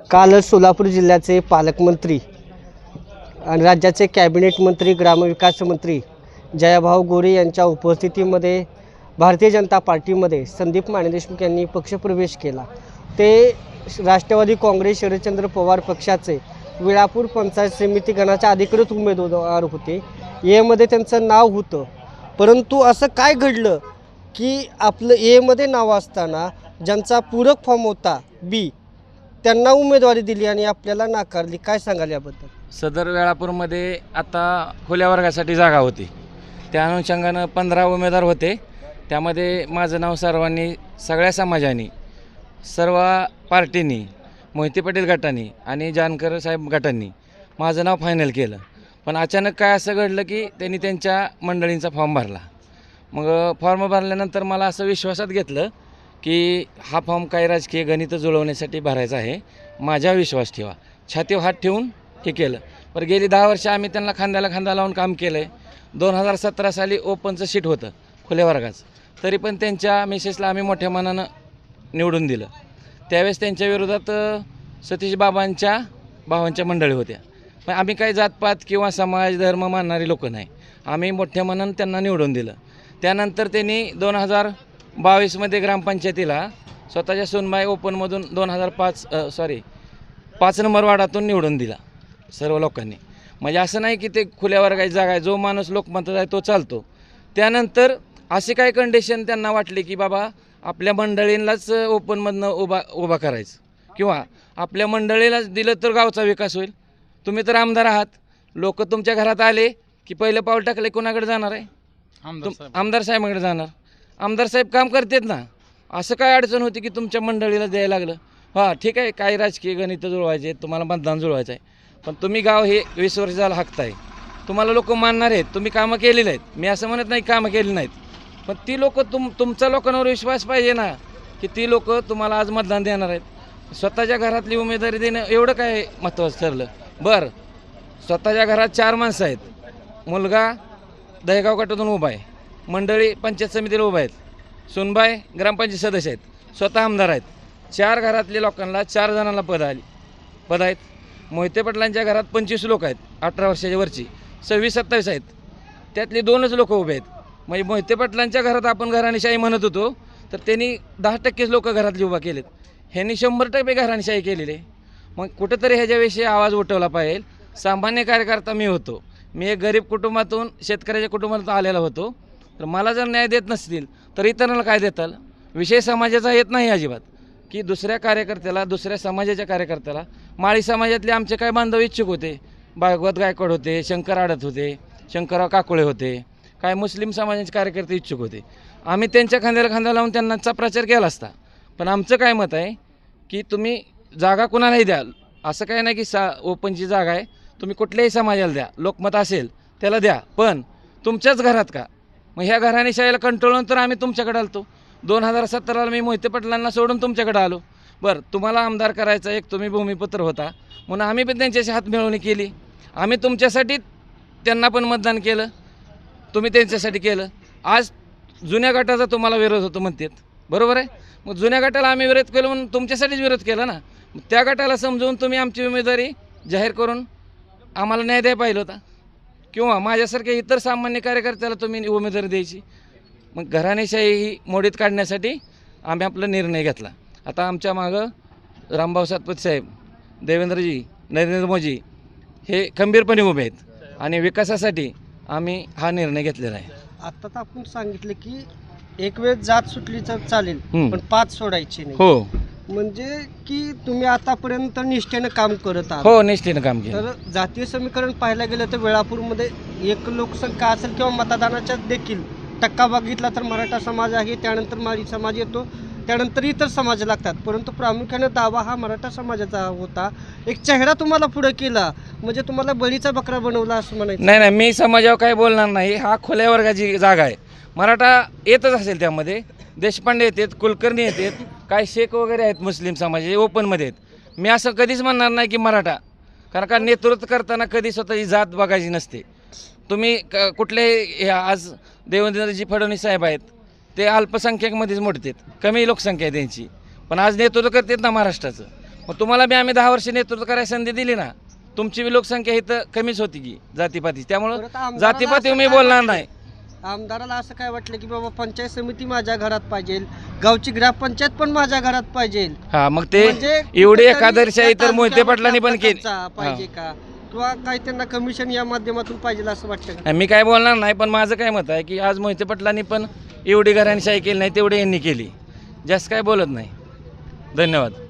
कालच सोलापूर जिल्ह्याचे पालकमंत्री आणि राज्याचे कॅबिनेट मंत्री ग्रामविकास मंत्री जयाभाऊ गोरे यांच्या उपस्थितीमध्ये भारतीय जनता पार्टीमध्ये संदीप माने देशमुख यांनी पक्षप्रवेश केला। ते राष्ट्रवादी काँग्रेस शरदचंद्र पवार पक्षाचे वेळापूर पंचायत समिती गणाचे अधिकृत उमेदवार होते। यामध्ये त्यांचं नाव होतं, परंतु असं काय घडलं की आपलं एमध्ये नाव असताना ज्यांचा पूरक फॉर्म होता बी त्यांना उमेदवारी दिली आणि आपल्याला नाकारली। काय सांगाल याबद्दल? सदर वेळापूरमध्ये आता खुल्या वर्गासाठी जागा होती, त्या अनुषंगानं 15 उमेदवार होते। त्यामध्ये माझं नाव सर्वांनी, सगळ्या समाजांनी, सर्व पार्टींनी, मोहिते पाटील गटांनी आणि जानकर साहेब गटांनी माझं नाव फायनल केलं। पण अचानक काय असं घडलं की त्यांनी त्यांच्या मंडळींचा फॉर्म भरला। मग फॉर्म भरल्यानंतर मला असं विश्वासात घेतलं की हा फॉर्म काही राजकीय गणितं जुळवण्यासाठी भरायचा आहे, माझ्यावर विश्वास ठेवा। छातीवर हात ठेवून हे केलं। पण गेली 10 वर्ष आम्ही त्यांना खांद्याला खांदा लावून काम केलं आहे। 2017 साली ओपनचं सीट होतं खुल्या वर्गाचं, तरी पण त्यांच्या मिसेसला आम्ही मोठ्या मनानं निवडून दिलं। त्यावेळेस त्यांच्या विरोधात सतीश बाबांच्या भावांच्या मंडळी होत्या। पण आम्ही काही जातपात किंवा समाज धर्म मानणारी लोक नाही, आम्ही मोठ्या मनानं त्यांना निवडून दिलं। त्यानंतर त्यांनी 2022मध्ये ग्रामपंचायतीला स्वतःच्या सुनबाई ओपनमधून 5 नंबर वार्डातून निवडून दिला सर्व लोकांनी। म्हणजे असं नाही की ते खुल्या वर्गाची जागा आहे, जो माणूस लोकमतात आहे तो चालतो। त्यानंतर असे काही कंडिशन त्यांना वाटले की बाबा आपल्या मंडळींनाच ओपनमधनं उभा करायचं किंवा आपल्या मंडळीलाच दिलं तर गावचा विकास होईल। तुम्ही तर आमदार आहात, लोक तुमच्या घरात आले की पहिलं पाऊल टाकले कोणाकडे जाणार आहे? आमदार साहेबांकडे जाणार। आमदार साहेब काम करतात ना, असं काय अडचण होती की तुमच्या मंडळीला द्यायला लागलं? हां ठीक आहे, काही राजकीय गणितं जुळवायचे, तुम्हाला मतदान जुळवायचं आहे, पण तुम्ही गाव हे 20 वर्ष झालं हाकताय, तुम्हाला लोक मानणार आहेत, तुम्ही कामं केलेली आहेत। मी असं म्हणत नाही कामं केली नाहीत, पण ती लोक तुमचा लोकांवर विश्वास पाहिजे ना की ती लोक तुम्हाला आज मतदान देणार आहेत। स्वतःच्या घरातली उमेदवारी देणं एवढं काय महत्त्वाचं ठरलं? बरं, स्वतःच्या घरात 4 माणसं आहेत, मुलगा दहेगाव गटातून उभा आहे, मंडळी पंचायत समितीला उभा आहेत, सुनबाई ग्रामपंचायत सदस्य आहेत, स्वतः आमदार आहेत। 4 घरातल्या लोकांना 4 जणांना पद आहेत। मोहिते पाटलांच्या घरात 25 लोक आहेत 18 वर्षाच्या वरची, 26-27 आहेत, त्यातली 2च लोक उभे आहेत। म्हणजे मोहिते पाटलांच्या घरात आपण घराणेशाही म्हणत होतो, तर त्यांनी 10% लोक घरातली उभा केलेत, ह्यांनी 100% घराणेशाही केलेली आहे। मग कुठंतरी ह्याच्याविषयी आवाज उठवला पाहिजे। सामान्य कार्यकर्ता मी होतो, मी एक गरीब कुटुंबातून, शेतकऱ्याच्या कुटुंबातून आलेला होतो, तर मला जर न्याय देत नसतील तर इतरांना काय देताल? विषय समाजाचा येत नाही अजिबात की दुसऱ्या कार्यकर्त्याला, दुसऱ्या समाजाच्या कार्यकर्त्याला। माळी समाजातले आमचे काय बांधव इच्छुक होते, भागवत गायकवाड होते, शंकर आडत होते, शंकरराव काकोळे होते, काय मुस्लिम समाजाचे कार्यकर्ते इच्छुक होते। आम्ही त्यांच्या खांद्याला खांदा लावून त्यांनाचा प्रचार केला असता। पण आमचं काय मत आहे की तुम्ही जागा कुणालाही द्या, असं काय नाही की ओपनची जागा आहे तुम्ही कुठल्याही समाजाला द्या, लोकमत असेल त्याला द्या, पण तुमच्याच घरात का? मग ह्या घराणेशाहीला कंट्रोल तर आम्ही तुमच्याकडे आलतो। 2017ला मी मोहिते पाटलांना सोडून तुमच्याकडे आलो। बरं, तुम्हाला आमदार करायचा, एक तुम्ही भूमिपुत्र होता म्हणून आम्ही पण त्यांच्याशी हातमिळवणी केली, आम्ही तुमच्यासाठी त्यांना पण मतदान केलं, तुम्ही त्यांच्यासाठी केलं। आज जुन्या गटाचा तुम्हाला विरोध होतो म्हणतात, बरोबर आहे, मग जुन्या गटाला आम्ही विरोध केला म्हणून तुमच्यासाठीच विरोध केला ना। मग त्या गटाला समजून तुम्ही आमची उमेदवारी जाहीर करून आम्हाला न्याय द्यायला पाहिजे होता, किंवा माझ्यासारख्या इतर सामान्य कार्यकर्त्याला तुम्ही उमेदवारी द्यायची। मग घराणेशाही ही मोडीत काढण्यासाठी आम्ही आपला निर्णय घेतला। आता आमच्या मागं रामभाऊ सातपुते साहेब, देवेंद्रजी, नरेंद्र मोदी हे खंबीरपणे उभे आहेत आणि विकासासाठी आम्ही हा निर्णय घेतलेला आहे। आता तर आपण सांगितलं की एक वेळ जात सुटली तर चालेल, पण 5 सोडायची नाही। हो, म्हणजे की तुम्ही आतापर्यंत निष्ठेनं काम करत आहात। हो, निष्ठेनं काम केलं। तर जातीय समीकरण पाहायला गेलं तर वेळापूरमध्ये एक लोकसंख्या असेल किंवा मतदानाच्या देखील टक्का बघितला तर मराठा समाज आहे, त्यानंतर माळी समाज येतो, त्यानंतर इतर समाज लागतात, परंतु प्रामुख्याने दावा हा मराठा समाजाचा होता। एक चेहरा तुम्हाला पुढे केला म्हणजे तुम्हाला बळीचा बकरा बनवला असं म्हणायचं? नाही, मी समाजावर काही बोलणार नाही। हा खुल्या वर्गाची जागा आहे, मराठा येतच असेल, त्यामध्ये देशपांडे येतात, कुलकर्णी येतात, काही शेख वगैरे आहेत मुस्लिम समाजाचे ओपनमध्ये आहेत। मी असं कधीच म्हणणार नाही की मराठा, कारण का नेतृत्व करताना कधी स्वतःची जात बघायची नसते। तुम्ही कुठलेही, आज देवेंद्रजी फडणवीस साहेब आहेत, ते अल्पसंख्याकमध्येच मोडतात, कमी लोकसंख्या आहे त्यांची, पण आज नेतृत्व करतात ना महाराष्ट्राचं। मग तुम्हाला बी आम्ही 10 वर्ष नेतृत्व करायला संधी दिली ना. तुमची बी लोकसंख्या इथं कमीच होती की जातीपाती, त्यामुळं परत आमदाराला जातीपाती असं मी काय बोलणार वाटलं? नाही. आमदाराला असं काय वाटलं की बाबा पंचायत समिती माझ्या घरात पाहिजे, गावची ग्रामपंचायत पण माझ्या घरात पाहिजे, हा मग ते म्हणजे एवढी कुठेतरी एकादरशाही त्या तर मोहिते पाटलांनी पण केली. तालुक्याचा पाहिजे का, किंवा काही त्यांना कमिशन या माध्यमातून पाहिजे असं वाटतं का? मी काय बोलणार नाही, पण माझं काय मत आहे की आज मोहिते पाटलांनी पण एवढी घराणेशाही केली नाही तेवढी यांनी केली. जास्त काय बोलत नाही. धन्यवाद.